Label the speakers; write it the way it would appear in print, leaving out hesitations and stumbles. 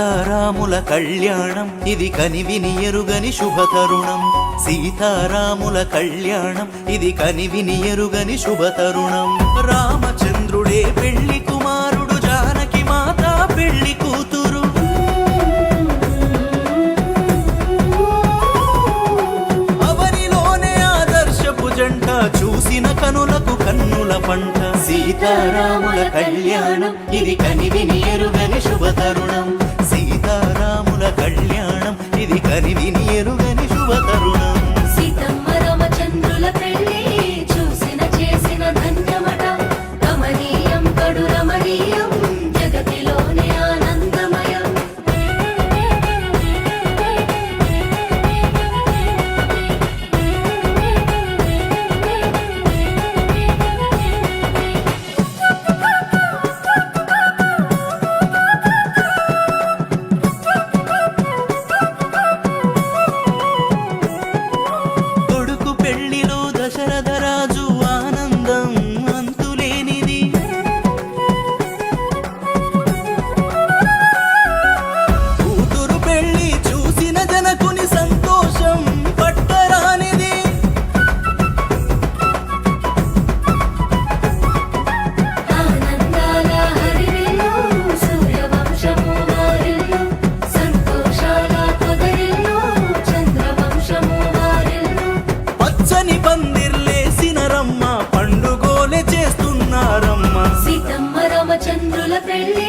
Speaker 1: సీతారాముల కళ్యాణం ఇది కనివిని ఎరుగని శుభతరుణం. సీతారాముల కళ్యాణం ఇది కనివిని ఎరుగని శుభతరుణం. రామచంద్రుడే పెళ్లి కుమారుడు, జానకి మాత పెళ్లి కూతురు. అవనిలోనే ఆదర్శపు జంట, చూసిన కనులకు కన్నుల పంట. సీతారాముల కళ్యాణం ఇది కనివిని ఎరుగని శుభతరుణం. సీతారాముల కళ్యాణం ఇది కనివిని ఎరుగని శుభతరుణం.
Speaker 2: సీతమ్మ రామచంద్రుల పెళ్లి చూసిన చేసిన ధన్యమట. రమణీయం కడు రమణీయం, జగతిలోనే ఆనందమయం.
Speaker 1: కొడుకు పెళ్లిలో దశరథ రాజు ఆనందం అంతులేనిది. కూతురు పెళ్లి చూసిన జనకుని సంతోషం పట్టరానిది.
Speaker 2: ఆనందాల హరివిల్లు, సూర్యవంశము వారిల్లు. సంతోషాల పొదరిల్లు, చంద్రవంశము వారిల్లు.
Speaker 1: పచ్చని పందిర్లేసిన రమ్మ, పండుగోలే చేస్తున్నారమ్మ.
Speaker 2: సీతమ్మ రామచంద్రుల పెళ్లి